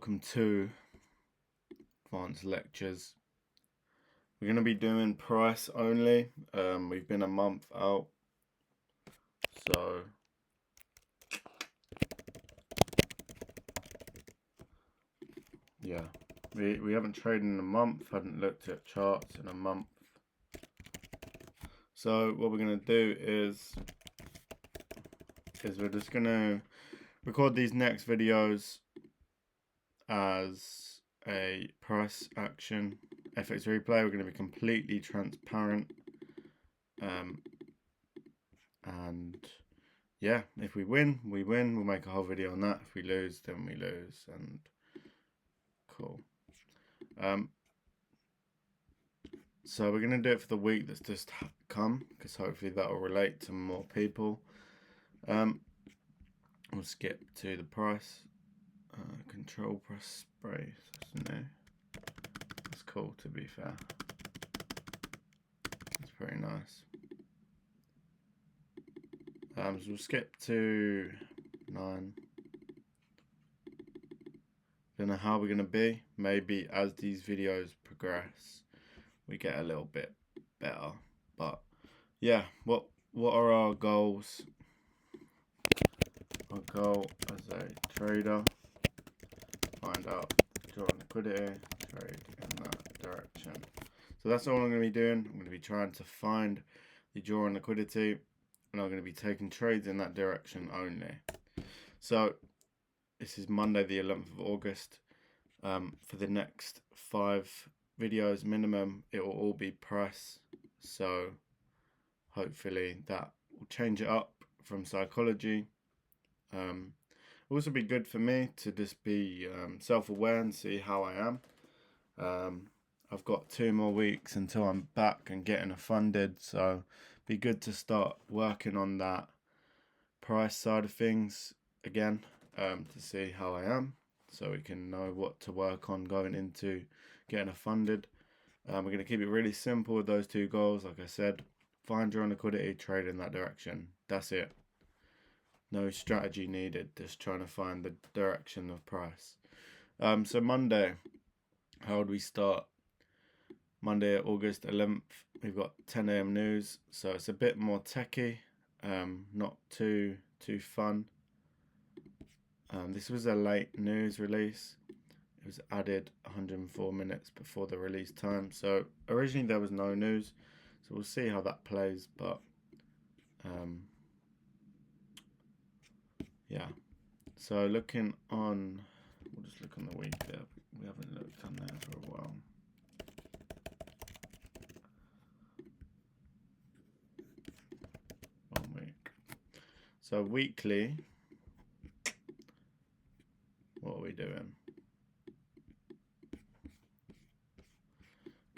Welcome to Advanced Lectures. We're going to be doing price only. We've been a month out, so yeah, we haven't traded in a month, hadn't looked at charts in a month. So what we're going to do is we're just going to record these next videos as a price action FX replay. We're going to be completely transparent, and yeah, if we win, we win. We'll make a whole video on that. If we lose, then we lose. And cool. So we're going to do it for the week that's just come, because hopefully that will relate to more people. We'll skip to the price. Control press spray. That's new. That's cool, to be fair. That's pretty nice. So we'll skip to 9. Don't know how we're going to be. Maybe as these videos progress, we get a little bit better. But yeah, what are our goals? Our goal as a trader: find out draw liquidity, trade in that direction. So that's all I'm going to be doing. I'm going to be trying to find the draw on liquidity, and I'm going to be taking trades in that direction only. So this is Monday the 11th of August. For the next 5 videos minimum, it will all be price. So hopefully that will change it up from psychology. Also be good for me to just be self-aware and see how I am. I've got 2 more weeks until I'm back and getting funded, so be good to start working on that price side of things again, to see how I am, so we can know what to work on going into getting funded. We're going to keep it really simple with those 2 goals. Like I said, find your own liquidity, trade in that direction. That's it. No strategy needed, just trying to find the direction of price. So Monday, how would we start? Monday, August 11th, we've got 10 a.m. news, so it's a bit more techy, not too fun. This was a late news release. It was added 104 minutes before the release time. So originally there was no news, so we'll see how that plays. But yeah. So looking on, we'll just look on the week there. We haven't looked on there for a while. One week. So weekly, what are we doing?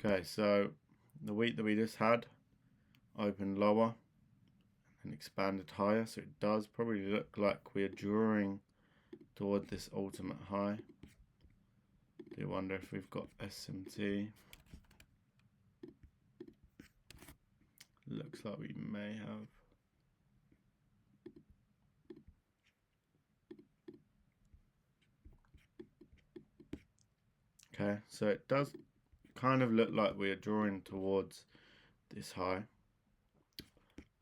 Okay, so the week that we just had opened lower and expanded higher, so it does probably look like we're drawing toward this ultimate high. Do wonder if we've got SMT. Looks like we may have. Okay, so it does kind of look like we are drawing towards this high.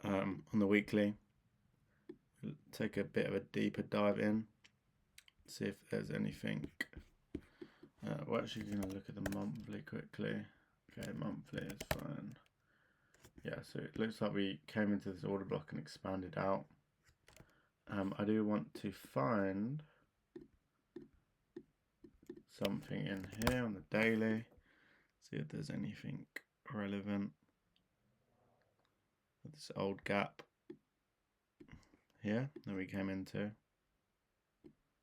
On the weekly, we'll take a bit of a deeper dive in, see if there's anything. We're actually going to look at the monthly quickly. Okay, monthly is fine. Yeah, so it looks like we came into this order block and expanded out. I do want to find something in here on the daily, see if there's anything relevant. This old gap here that we came into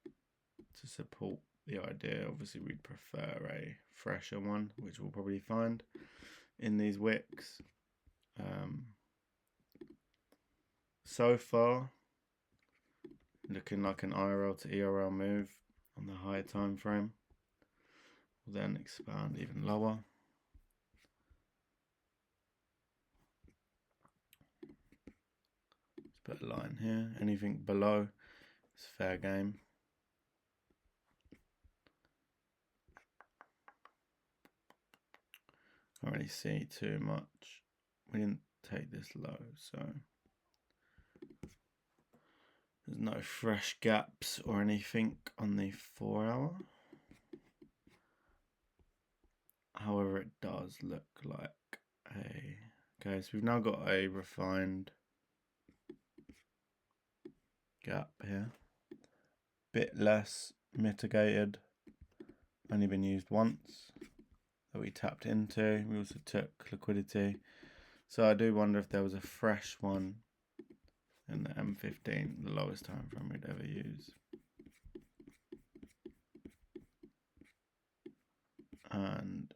to support the idea. Obviously we'd prefer a fresher one, which we'll probably find in these wicks. So far looking like an IRL to ERL move on the higher time frame. We'll then expand even lower. Let's put a line here. Anything below is fair game. Can't really see too much. We didn't take this low, so there's no fresh gaps or anything on the 4 hour. However, it does look like a... Okay, so we've now got a refined gap here. Bit less mitigated. Only been used once that we tapped into. We also took liquidity. So I do wonder if there was a fresh one in the M15, the lowest time frame we'd ever use. And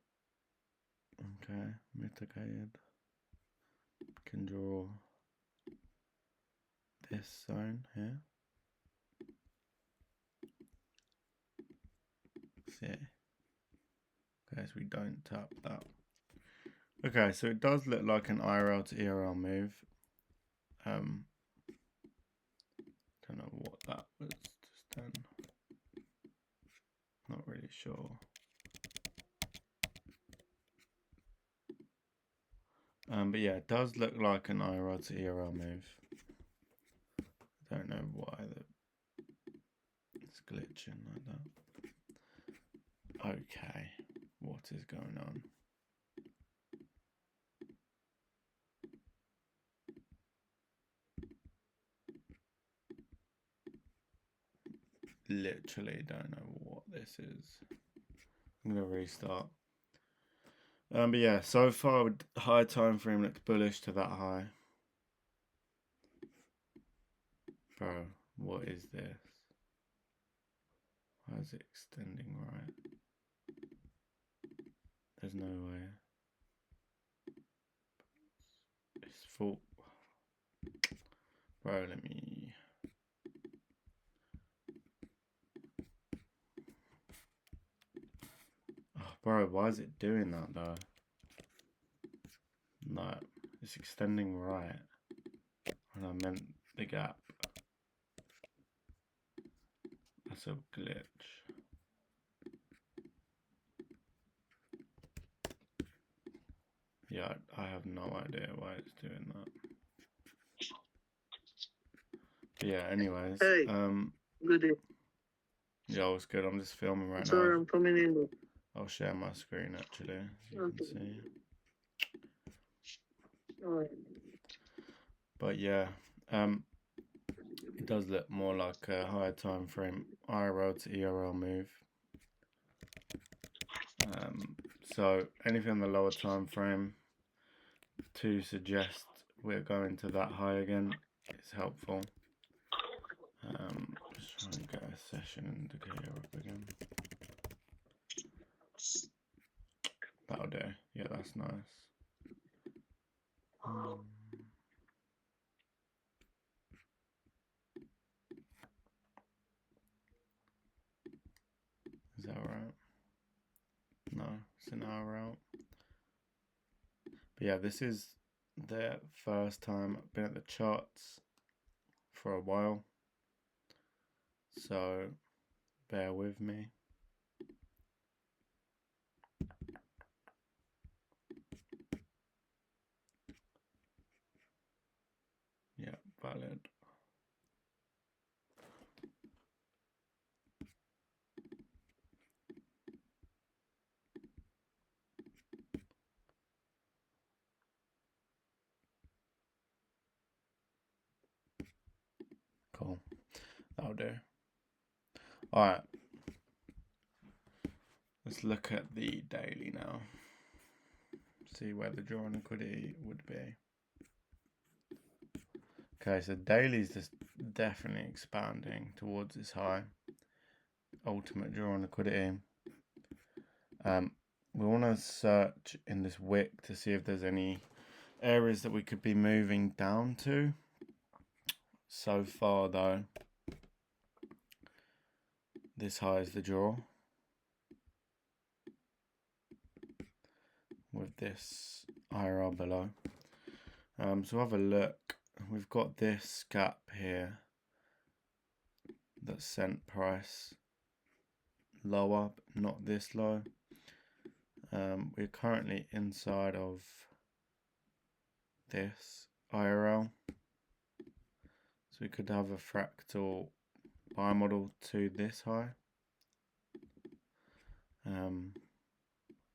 okay, mitigated. Can draw this zone here. See. Okay, so we don't tap that. Okay, so it does look like an IRL to ERL move. Don't know what that was just then. Not really sure. But yeah, it does look like an IRL to ERL move. I don't know why it's glitching like that. Okay, what is going on? Literally don't know what this is. I'm gonna restart. But yeah, so far high time frame looks bullish to that high. Bro, what is this? Why is it extending right? There's no way. It's full. Bro, let me... Oh, bro, why is it doing that though? No, it's extending right. And I meant the gap. That's a glitch. Yeah, I have no idea why it's doing that. But yeah, anyways. Hey, good day. Yeah, it's good. I'm just filming right Sorry, now. I'm coming in. I'll share my screen actually, as you Okay. can see. All right. But yeah, it does look more like a higher time frame IRL to ERL move. So anything on the lower time frame to suggest we're going to that high again is helpful. Just trying to get a session indicator up again. That'll do. Yeah, that's nice. Is that right? No, it's an hour out. But yeah, this is the first time I've been at the charts for a while. So bear with me. Yeah, valid. Cool. That'll do. Alright. Let's look at the daily now. See where the draw on liquidity would be. Okay, so daily's just definitely expanding towards its high. Ultimate draw on liquidity. We want to search in this wick to see if there's any areas that we could be moving down to. So far though, this high is the draw. With this IRL below. So have a look. We've got this gap here that sent price lower, but not this low. We're currently inside of this IRL. So we could have a fractal bimodel to this high.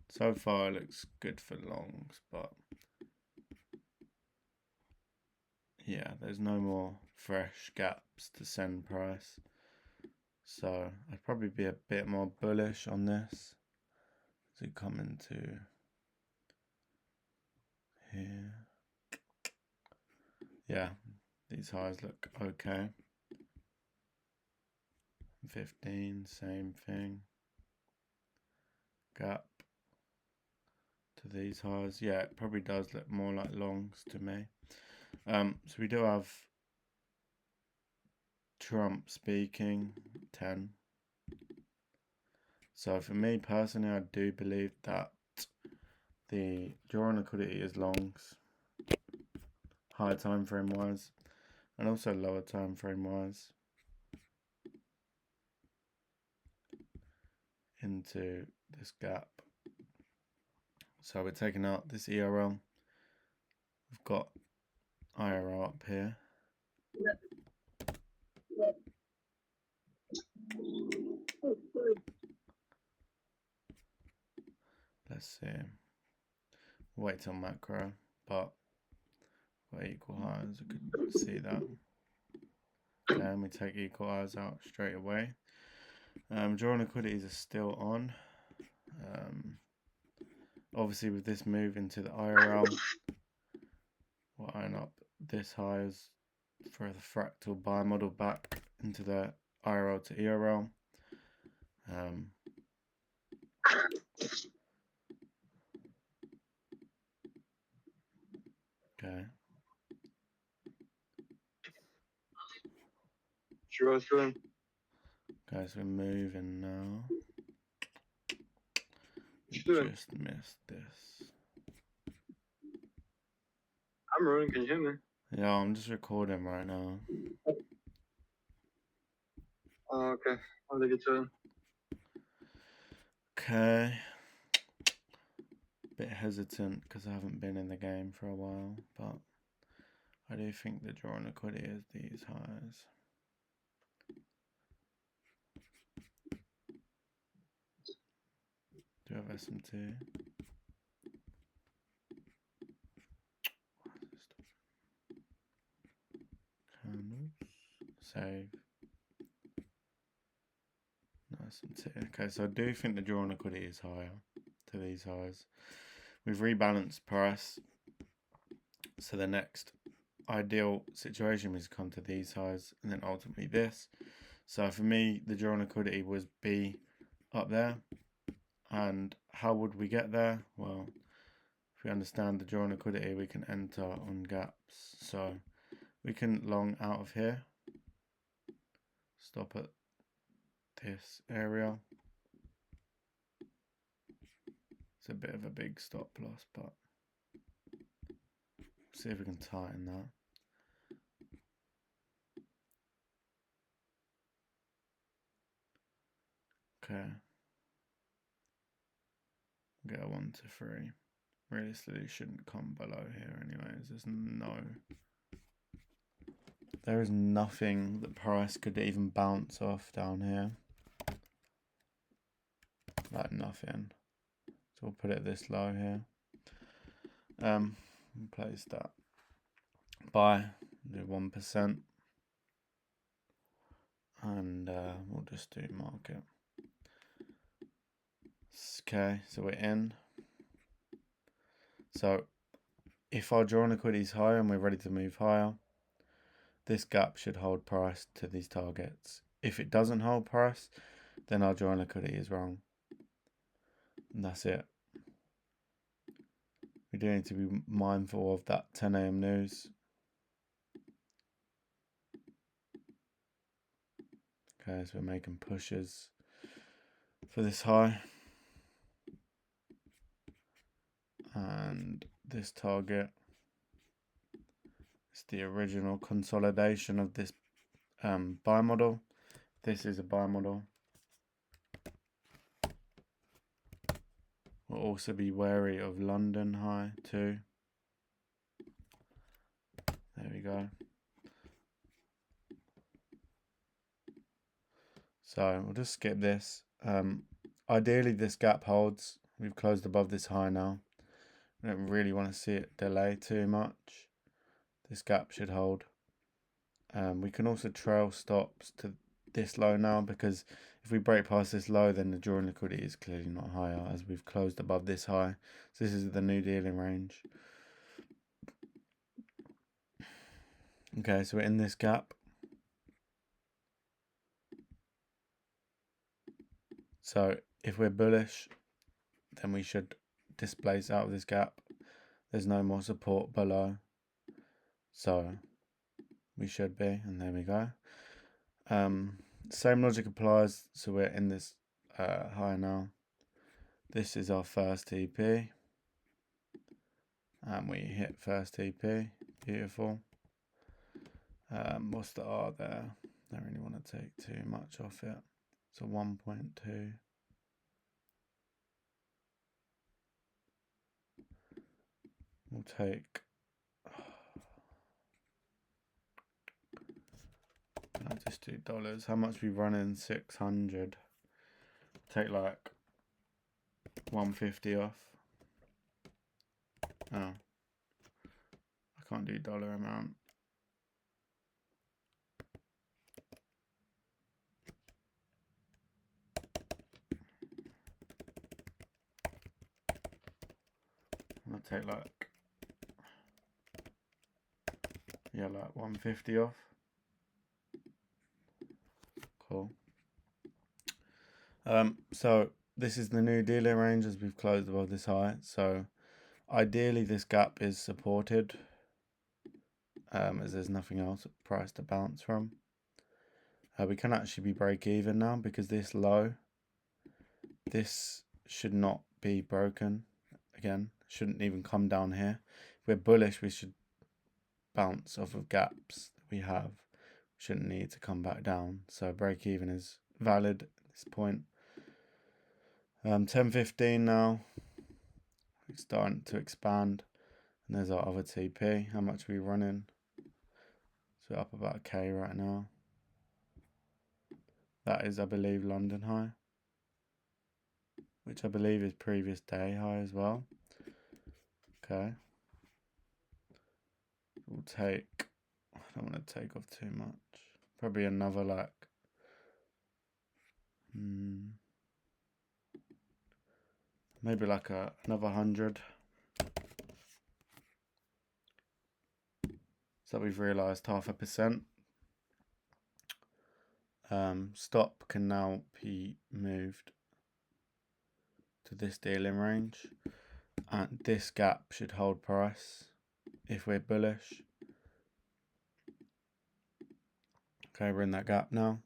So far it looks good for longs, but yeah, there's no more fresh gaps to send price. So I'd probably be a bit more bullish on this as we come into here. Yeah, these highs look okay. 15, same thing. Gap to these highs. Yeah, it probably does look more like longs to me. So we do have Trump speaking 10. So for me personally, I do believe that the draw on liquidity is longs, higher time frame wise, and also lower time frame wise, into this gap. So we're taking out this ERL. We've got IRL up here. Let's see. Wait till macro, but got equal highs. I could see that. Okay, and we take equal highs out straight away. Draw liquidities are still on. Obviously, with this move into the IRL, we'll iron up this highs for the fractal bimodel back into the IRL to ERL. Okay. Sure. Okay, so we're moving now. We just missed this. I'm rolling. Can you hear me? Yeah, I'm just recording right now. Oh, okay. I'll leave it to him. Okay. Bit hesitant because I haven't been in the game for a while, but I do think the draw on liquidity is these highs. Do you have SMT? Candles. Save. No SMT. Okay, so I do think the draw on liquidity is higher to these highs. We've rebalanced price. So the next ideal situation was to come to these highs and then ultimately this. So for me, the draw on liquidity was B up there. And how would we get there? Well, if we understand the draw on liquidity, we can enter on gaps. So we can long out of here, stop at this area. It's a bit of a big stop loss, but see if we can tighten that. Okay. Get a 1 to 3. Realistically, shouldn't come below here anyways. There is nothing that price could even bounce off down here. Like nothing. So we'll put it this low here. Place that. Buy, do 1%. And we'll just do market. Okay, so we're in. So if our draw on liquidity is higher and we're ready to move higher, this gap should hold price to these targets. If it doesn't hold price, then our draw on liquidity is wrong. And that's it. We do need to be mindful of that 10 a.m. news. Okay, so we're making pushes for this high. And this target is the original consolidation of this buy model. This is a buy model. We'll also be wary of London high too. There we go. So we'll just skip this. Ideally this gap holds. We've closed above this high now. We don't really want to see it delay too much. This gap should hold. We can also trail stops to this low now, because if we break past this low, then the drawing liquidity is clearly not higher, as we've closed above this high. So this is the new dealing range. Okay, so we're in this gap. So if we're bullish, then we should displace out of this gap. There's no more support below, so we should be, and there we go. Same logic applies. So we're in this high now. This is our first TP, and we hit first TP. Beautiful. What's the R there? Don't really want to take too much off it. So 1.2. We'll take. I'll just do dollars. How much we run in? 600. Take like 150 off. Oh, I can't do dollar amount. I'll take like, yeah, like 150 off. Cool. So this is the new dealing range as we've closed above this high. So ideally this gap is supported, as there's nothing else price to bounce from. We can actually be break even now, because this low, this should not be broken again. Shouldn't even come down here. If we're bullish, we should bounce off of gaps that we have. Shouldn't need to come back down. So break even is valid at this point. 10.15 now. It's starting to expand. And there's our other TP. How much are we running? So we're up about a K right now. That is, I believe, London high, which I believe is previous day high as well. Okay. We'll take, I don't want to take off too much. Probably another like, maybe like another 100. So we've realized 0.5%. Stop can now be moved to this dealing range, and this gap should hold price if we're bullish. Okay, we're in that gap now.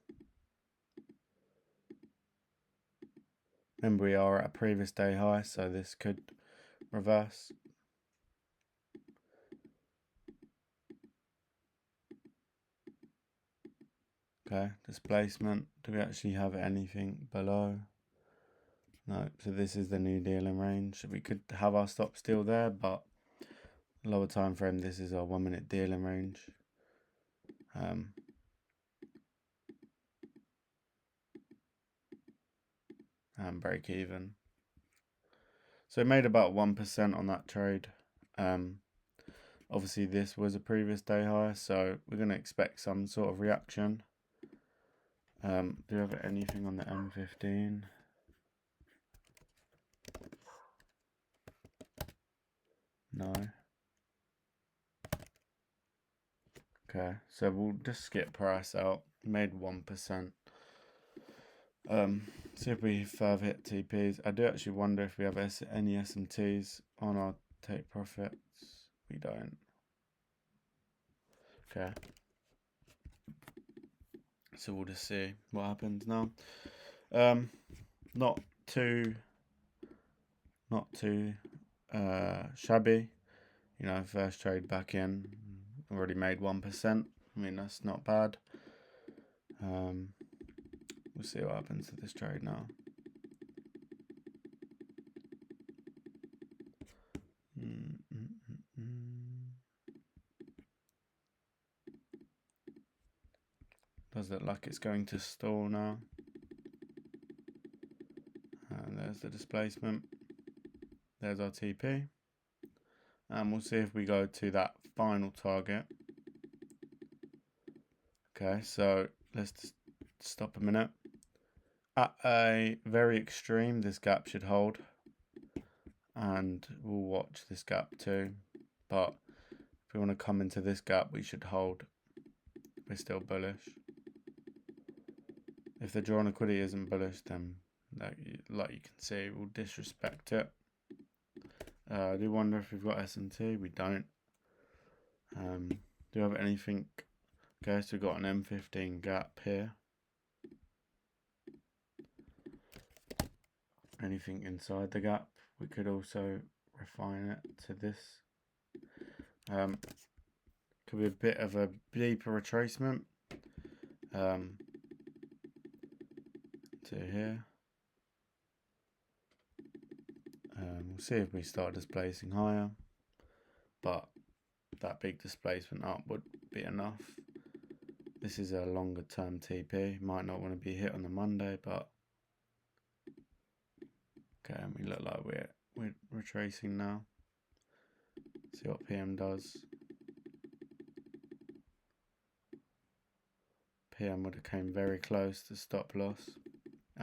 Remember, we are at a previous day high, so this could reverse. Okay, displacement. Do we actually have anything below? No, so this is the new dealing range. We could have our stop still there, but lower time frame, this is our 1 minute dealing range. And break even. So it made about 1% on that trade. Obviously this was a previous day high, so we're going to expect some sort of reaction. Do we have anything on the M15? No. Okay, so we'll just skip price out. Made 1%. See if we further hit TPs. I do actually wonder if we have any SMTs on our take profits. We don't. Okay. So we'll just see what happens now. Not too shabby. You know, first trade back in, already made 1%. I mean, that's not bad. We'll see what happens to this trade now. Does look like it's going to stall now. And there's the displacement. There's our TP. And we'll see if we go to that final target. Okay, so let's just stop a minute. At a very extreme, this gap should hold. And we'll watch this gap too. But if we want to come into this gap, we should hold. We're still bullish. If the drawn liquidity isn't bullish, then like you can see, we'll disrespect it. I do wonder if we've got S&T. We don't. Do we have anything? Okay, so we've got an M15 gap here. Anything inside the gap? We could also refine it to this. Could be a bit of a deeper retracement. To here. We'll see if we start displacing higher, but that big displacement up would be enough. This is a longer term TP. Might not want to be hit on the Monday, but okay, we look like we're retracing now. See what PM does. PM would have came very close to stop loss.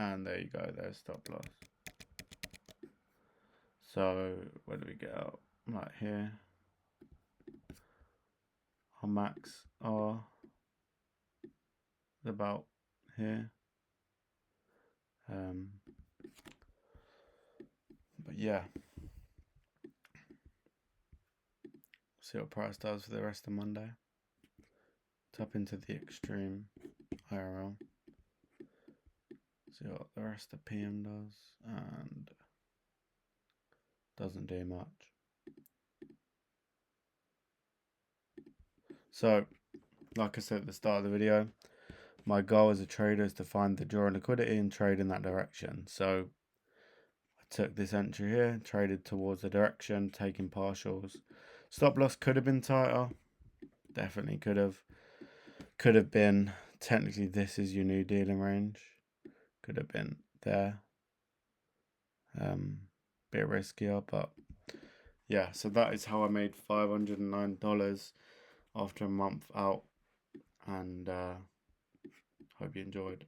And there you go, there's stop loss. So where do we get out? Right here. Our max are about here. But yeah. See what price does for the rest of Monday. Tap into the extreme IRL. See what the rest of PM does, and doesn't do much. So, like I said at the start of the video, my goal as a trader is to find the draw and liquidity and trade in that direction. So, I took this entry here, traded towards the direction, taking partials. Stop loss could have been tighter. Definitely could have. Could have been, technically this is your new dealing range. Could have been there. Bit riskier, but yeah, so that is how I made $509 after a month out, and hope you enjoyed.